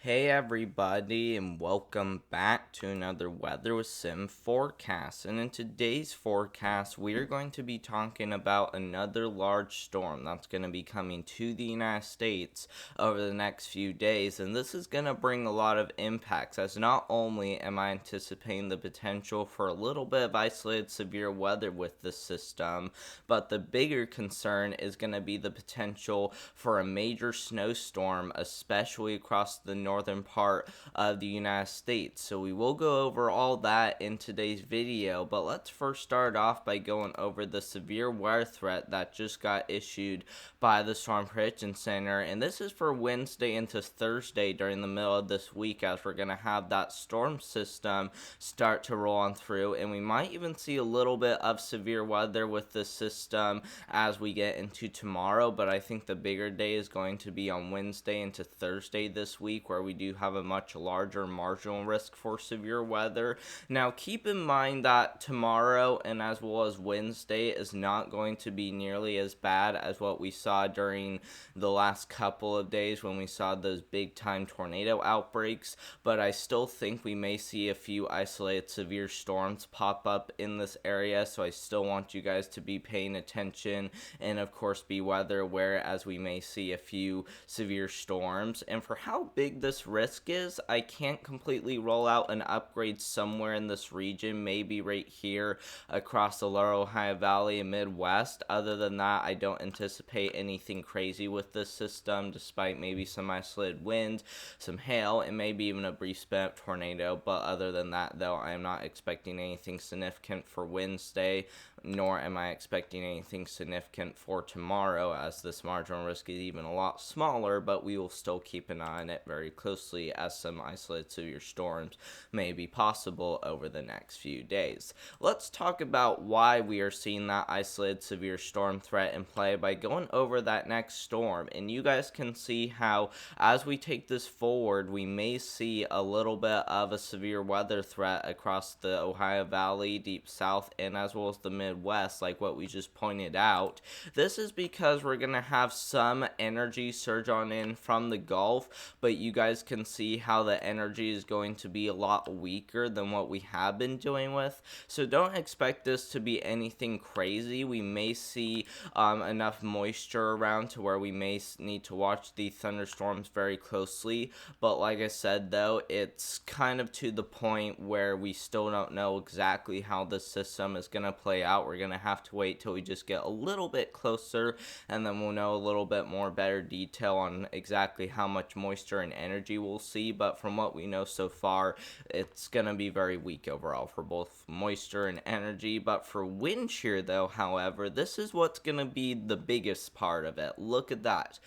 Hey everybody, and welcome back to another Weather with Sim forecast. And in today's forecast, we are going to be talking about another large storm that's going to be coming to the United States over the next few days. And this is going to bring a lot of impacts, as not only am I anticipating the potential for a little bit of isolated severe weather with this system, but the bigger concern is going to be the potential for a major snowstorm, especially across the northern part of the United States. So we will go over all that in today's video, but let's first start off by going over the severe weather threat that just got issued by the Storm Prediction Center, and this is for Wednesday into Thursday during the middle of this week, as we're going to have that storm system start to roll on through, and we might even see a little bit of severe weather with this system as we get into tomorrow. But I think the bigger day is going to be on Wednesday into Thursday this week, where we do have a much larger marginal risk for severe weather. Now, keep in mind that tomorrow and as well as Wednesday is not going to be nearly as bad as what we saw during the last couple of days when we saw those big time tornado outbreaks, but I still think we may see a few isolated severe storms pop up in this area, so I still want you guys to be paying attention and of course be weather aware, as we may see a few severe storms. And for how big this risk is, I can't completely roll out an upgrade somewhere in this region, maybe right here across the lower Ohio Valley and Midwest. Other than that, I don't anticipate anything crazy with this system, despite maybe some isolated wind, some hail, and maybe even a brief spin up tornado. But other than that, though, I am not expecting anything significant for Wednesday, nor am I expecting anything significant for tomorrow, as this marginal risk is even a lot smaller, but we will still keep an eye on it very closely, as some isolated severe storms may be possible over the next few days. Let's talk about why we are seeing that isolated severe storm threat in play by going over that next storm. And you guys can see how, as we take this forward, we may see a little bit of a severe weather threat across the Ohio Valley, deep south, and as well as the Midwest, like what we just pointed out. This is because we're going to have some energy surge on in from the Gulf, but you guys can see how the energy is going to be a lot weaker than what we have been dealing with. So don't expect this to be anything crazy. We may see enough moisture around to where we may need to watch the thunderstorms very closely. But like I said, though, it's kind of to the point where we still don't know exactly how the system is going to play out. We're going to have to wait till we just get a little bit closer, and then we'll know a little bit more better detail on exactly how much moisture and energy we'll see. But from what we know so far, it's going to be very weak overall for both moisture and energy. But for wind shear, though, however, this is what's going to be the biggest part of it. Look at that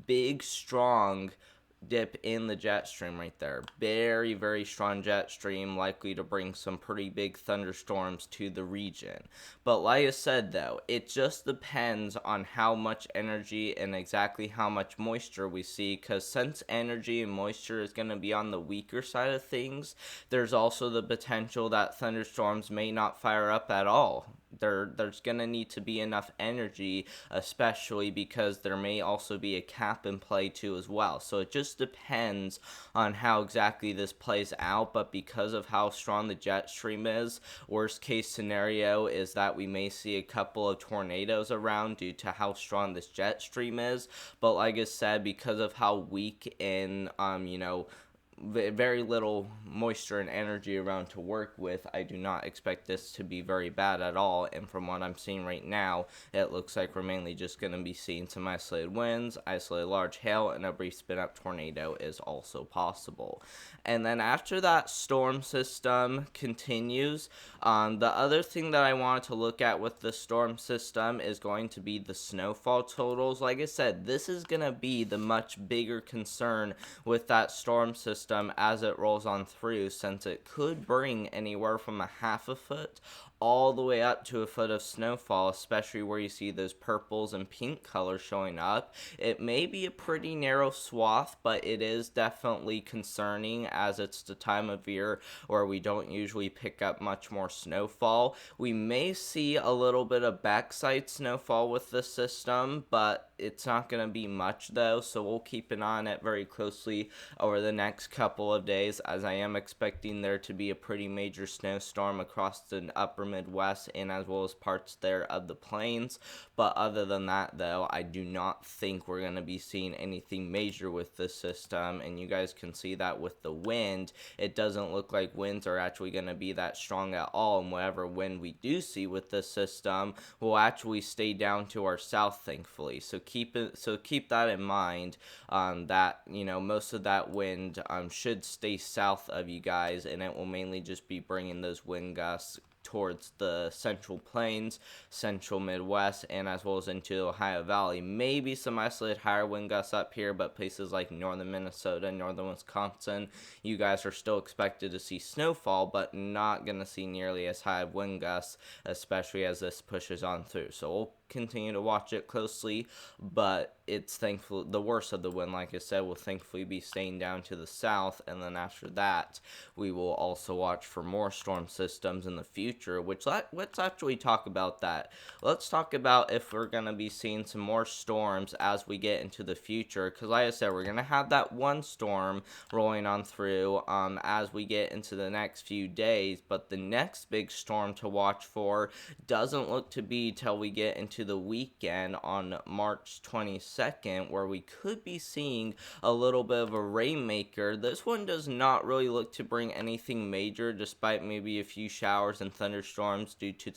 big, strong dip in the jet stream right there. Very, very strong jet stream, likely to bring some pretty big thunderstorms to the region. But like I said, though, it just depends on how much energy and exactly how much moisture we see, because since energy and moisture is going to be on the weaker side of things, there's also the potential that thunderstorms may not fire up at all. There's going to need to be enough energy, especially because there may also be a cap in play too as well. So it just depends on how exactly this plays out. But because of how strong the jet stream is, worst case scenario is that we may see a couple of tornadoes around due to how strong this jet stream is. But like I said, because of how weak and very little moisture and energy around to work with, I do not expect this to be very bad at all. And from what I'm seeing right now, it looks like we're mainly just going to be seeing some isolated winds, isolated large hail, and a brief spin up tornado is also possible. And then after that storm system continues, the other thing that I wanted to look at with the storm system is going to be the snowfall totals. Like I said, this is going to be the much bigger concern with that storm system as it rolls on through, since it could bring anywhere from a half a foot all the way up to a foot of snowfall, especially where you see those purples and pink colors showing up. It may be a pretty narrow swath, but it is definitely concerning as it's the time of year where we don't usually pick up much more snowfall. We may see a little bit of backside snowfall with this system, but it's not going to be much though, so we'll keep an eye on it very closely over the next couple of days, as I am expecting there to be a pretty major snowstorm across the upper Midwest and as well as parts there of the plains. But other than that though, I do not think we're going to be seeing anything major with this system, and you guys can see that with the wind. It doesn't look like winds are actually going to be that strong at all, and whatever wind we do see with this system will actually stay down to our south, thankfully. So keep that in mind, that most of that wind should stay south of you guys, and it will mainly just be bringing those wind gusts towards the central plains, central Midwest, and as well as into the Ohio Valley. Maybe some isolated higher wind gusts up here, but places like northern Minnesota, northern Wisconsin, you guys are still expected to see snowfall, but not going to see nearly as high of wind gusts, especially as this pushes on through. So we'll continue to watch it closely, but it's thankful the worst of the wind, like I said, will thankfully be staying down to the south, and then after that we will also watch for more storm systems in the future, which let's actually talk about that. Let's talk about if we're going to be seeing some more storms as we get into the future, because like I said, we're going to have that one storm rolling on through as we get into the next few days, but the next big storm to watch for doesn't look to be till we get into the weekend on March 22nd, where we could be seeing a little bit of a rainmaker. This one does not really look to bring anything major, despite maybe a few showers and thunderstorms due to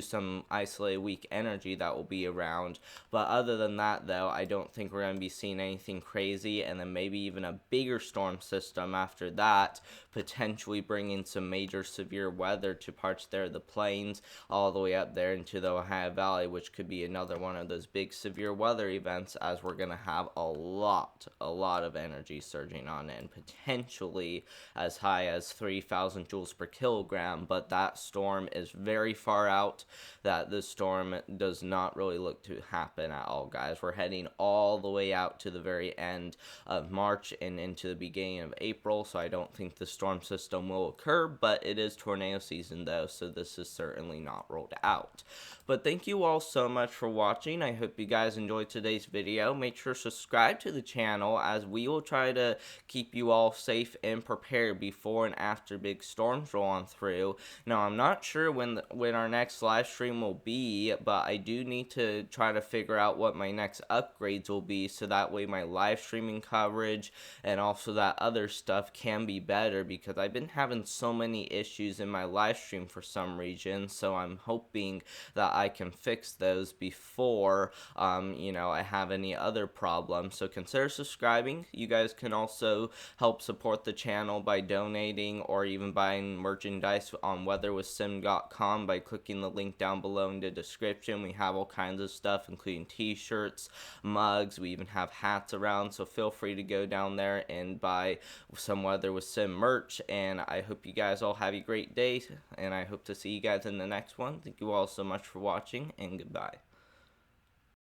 some isolated weak energy that will be around. But other than that though, I don't think we're going to be seeing anything crazy, and then maybe even a bigger storm system after that, potentially bringing some major severe weather to parts there of the plains all the way up there into the Ohio Valley, which could be another one of those big severe weather events, as we're going to have a lot of energy surging on in, potentially as high as 3,000 joules per kilogram. But that storm is very far out. That this storm does not really look to happen at all, guys. We're heading all the way out to the very end of March and into the beginning of April, so I don't think the storm system will occur, but it is tornado season though, so this is certainly not ruled out. But thank you all so much for watching. I hope you guys enjoyed today's video. Make sure to subscribe to the channel, as we will try to keep you all safe and prepared before and after big storms roll on through. Now, I'm not sure when our next live stream will be, but I do need to try to figure out what my next upgrades will be, so that way my live streaming coverage and also that other stuff can be better, because I've been having so many issues in my live stream for some reason. So I'm hoping that I can fix those before I have any other problems. So consider subscribing. You guys can also help support the channel by donating or even buying merchandise on weatherwithsim.com by clicking the link down below in the description. We have all kinds of stuff, including t-shirts, mugs, we even have hats around, so feel free to go down there and buy some Weather with Sim merch. And I hope you guys all have a great day, and I hope to see you guys in the next one. Thank you all so much for watching, and goodbye.